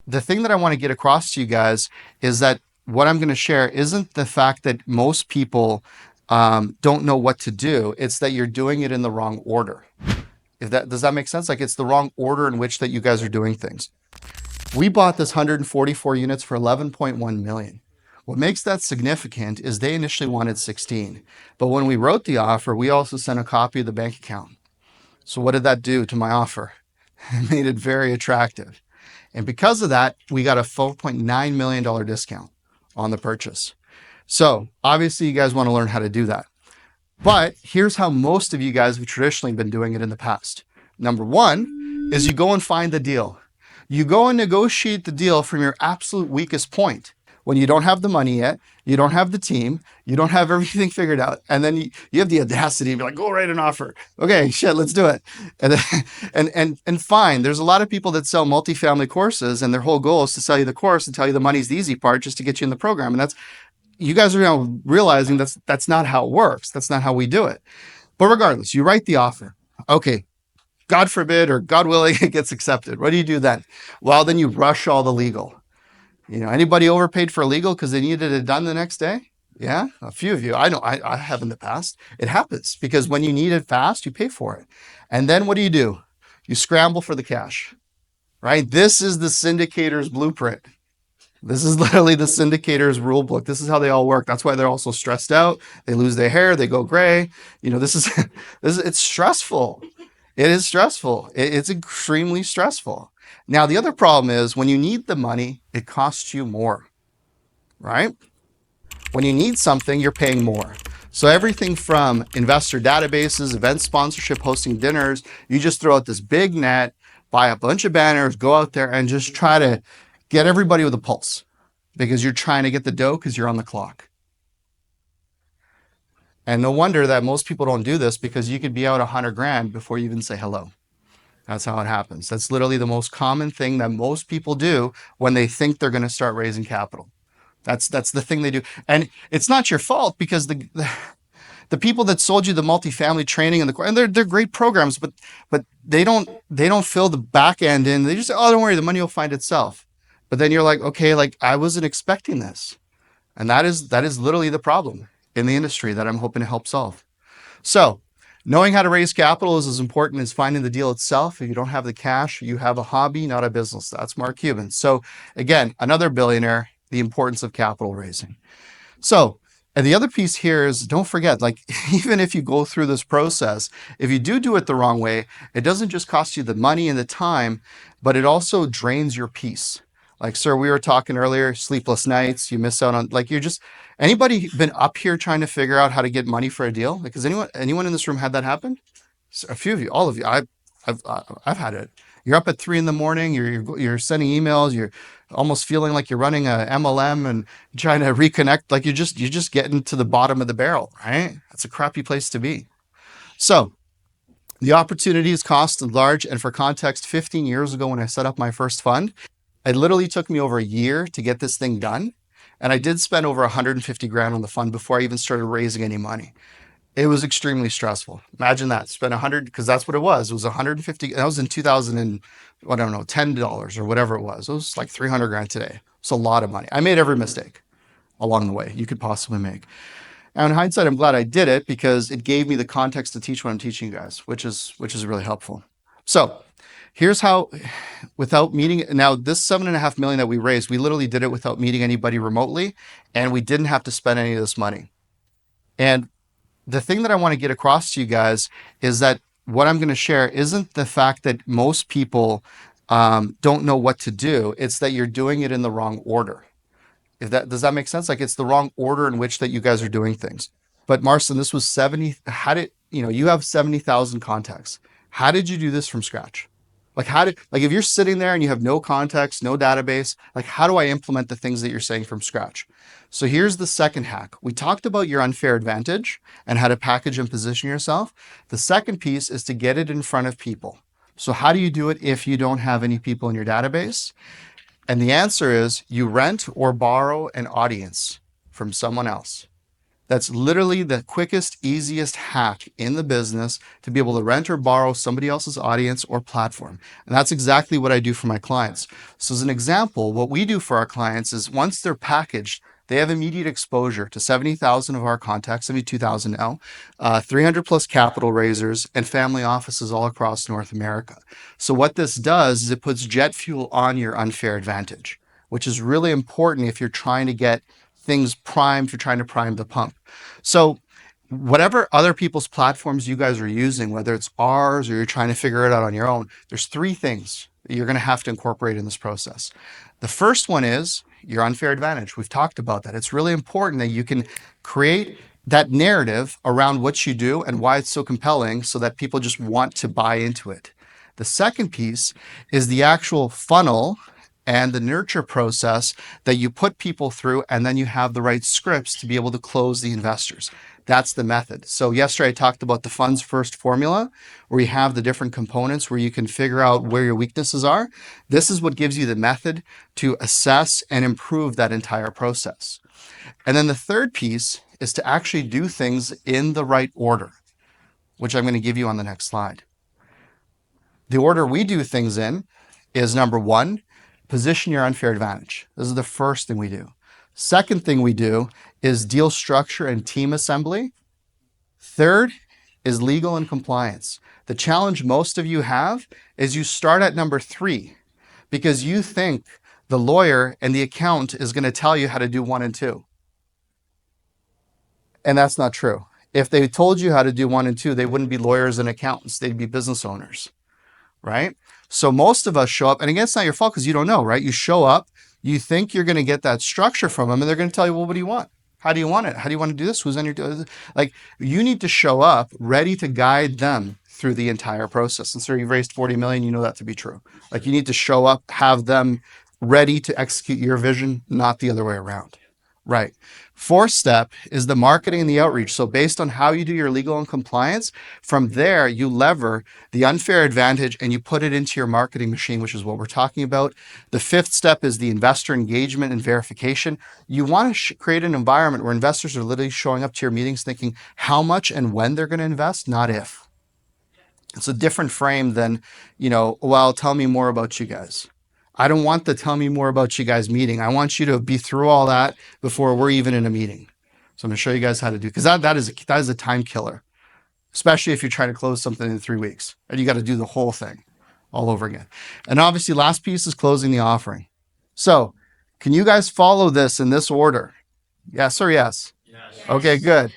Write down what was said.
the thing that I want to get across to you guys is that what I'm going to share isn't the fact that most people don't know what to do. It's that you're doing it in the wrong order. If that does that make sense? Like it's the wrong order in which that you guys are doing things. We bought this 144 units for 11.1 million. What makes that significant is they initially wanted 16. But when we wrote the offer, we also sent a copy of the bank account. So what did that do to my offer? It made it very attractive. And because of that, we got a $4.9 million discount on the purchase. So obviously you guys want to learn how to do that. But here's how most of you guys have traditionally been doing it in the past. Number one is you go and find the deal. You go and negotiate the deal from your absolute weakest point. When you don't have the money yet, you don't have the team, you don't have everything figured out, and then you have the audacity to be like, go write an offer. Okay, shit, let's do it. And then, and fine, there's a lot of people that sell multifamily courses, and their whole goal is to sell you the course and tell you the money's the easy part just to get you in the program. And that's, you guys are now realizing that's not how it works. That's not how we do it. But regardless, you write the offer. Okay, God forbid or God willing, it gets accepted. What do you do then? Well, then you rush all the legal. You know, anybody overpaid for legal because they needed it done the next day? Yeah, a few of you. I know I have in the past. It happens because when you need it fast, you pay for it. And then what do? You scramble for the cash, right? This is the syndicator's blueprint. This is literally the syndicator's rule book. This is how they all work. That's why they're all so stressed out. They lose their hair. They go gray. You know, it's stressful. It is stressful. It's extremely stressful. Now, the other problem is when you need the money, it costs you more, right? When you need something, you're paying more. So everything from investor databases, event sponsorship, hosting dinners, you just throw out this big net, buy a bunch of banners, go out there and just try to get everybody with a pulse because you're trying to get the dough because you're on the clock. And no wonder that most people don't do this because you could be out 100 grand before you even say hello. That's how it happens. That's literally the most common thing that most people do when they think they're going to start raising capital. That's the thing they do. And it's not your fault because the people that sold you the multifamily training and they're great programs, but they don't fill the back end in. They just say, oh, don't worry, the money will find itself. But then you're like, okay, like I wasn't expecting this. And that is literally the problem in the industry that I'm hoping to help solve. So knowing how to raise capital is as important as finding the deal itself. If you don't have the cash, you have a hobby, not a business. That's Mark Cuban. So again, another billionaire, the importance of capital raising. So, and the other piece here is don't forget, like, even if you go through this process, if you do it the wrong way, it doesn't just cost you the money and the time, but it also drains your peace. Like, sir, we were talking earlier, sleepless nights, you miss out on, like, anybody been up here trying to figure out how to get money for a deal? Like, has anyone in this room had that happen? A few of you, all of you. I've had it. You're up at 3 a.m. You're sending emails. You're almost feeling like you're running a MLM and trying to reconnect. Like you're just getting to the bottom of the barrel, right? That's a crappy place to be. So the opportunities cost large. And for context, 15 years ago when I set up my first fund, it literally took me over a year to get this thing done. And I did spend over 150 grand on the fund before I even started raising any money. It was extremely stressful. Imagine that. Spend 100, because that's what it was. It was 150. That was in 2000 and, I don't know, $10 or whatever it was. It was like 300 grand today. It's a lot of money. I made every mistake along the way you could possibly make. And in hindsight, I'm glad I did it because it gave me the context to teach what I'm teaching you guys, which is really helpful. So here's how, without meeting, now this 7.5 million that we raised, we literally did it without meeting anybody remotely, and we didn't have to spend any of this money. And the thing that I want to get across to you guys is that what I'm going to share isn't the fact that most people don't know what to do. It's that you're doing it in the wrong order. Does that make sense? Like it's the wrong order in which that you guys are doing things. But Marcin, this was 70. You have 70,000 contacts. How did you do this from scratch? Like if you're sitting there and you have no context, no database, like how do I implement the things that you're saying from scratch? So here's the second hack. We talked about your unfair advantage and how to package and position yourself. The second piece is to get it in front of people. So how do you do it if you don't have any people in your database? And the answer is you rent or borrow an audience from someone else. That's literally the quickest, easiest hack in the business to be able to rent or borrow somebody else's audience or platform. And that's exactly what I do for my clients. So, as an example, what we do for our clients is once they're packaged, they have immediate exposure to 70,000 of our contacts, 72,000 now, 300 plus capital raisers, and family offices all across North America. So, what this does is it puts jet fuel on your unfair advantage, which is really important if you're trying to get things primed, if you're trying to prime the pump. So, whatever other people's platforms you guys are using, whether it's ours or you're trying to figure it out on your own, there's three things that you're going to have to incorporate in this process. The first one is your unfair advantage. We've talked about that. It's really important that you can create that narrative around what you do and why it's so compelling so that people just want to buy into it. The second piece is the actual funnel and the nurture process that you put people through, and then you have the right scripts to be able to close the investors. That's the method. So yesterday I talked about the funds first formula, where you have the different components where you can figure out where your weaknesses are. This is what gives you the method to assess and improve that entire process. And then the third piece is to actually do things in the right order, which I'm going to give you on the next slide. The order we do things in is number one, position your unfair advantage. This is the first thing we do. Second thing we do is deal structure and team assembly. Third is legal and compliance. The challenge most of you have is you start at number three because you think the lawyer and the accountant is going to tell you how to do one and two. And that's not true. If they told you how to do one and two, they wouldn't be lawyers and accountants. They'd be business owners, right? So most of us show up, and again, it's not your fault because you don't know, right? You show up, you think you're going to get that structure from them, and they're going to tell you, well, what do you want? How do you want it? How do you want to do this? Who's on your, like, you need to show up ready to guide them through the entire process. And so you've raised 40 million, you know that to be true. Like, you need to show up, have them ready to execute your vision, not the other way around. Right. Fourth step is the marketing and the outreach. So based on how you do your legal and compliance, from there you lever the unfair advantage and you put it into your marketing machine, which is what we're talking about. The fifth step is the investor engagement and verification. You want to create an environment where investors are literally showing up to your meetings thinking how much and when they're going to invest, not if. It's a different frame than, well, tell me more about you guys. I don't want the tell me more about you guys meeting. I want you to be through all that before we're even in a meeting. So I'm going to show you guys how to do, because that is a time killer, especially if you're trying to close something in 3 weeks and you got to do the whole thing all over again. And obviously last piece is closing the offering. So can you guys follow this in this order? Yes or yes? Yes. Okay, good.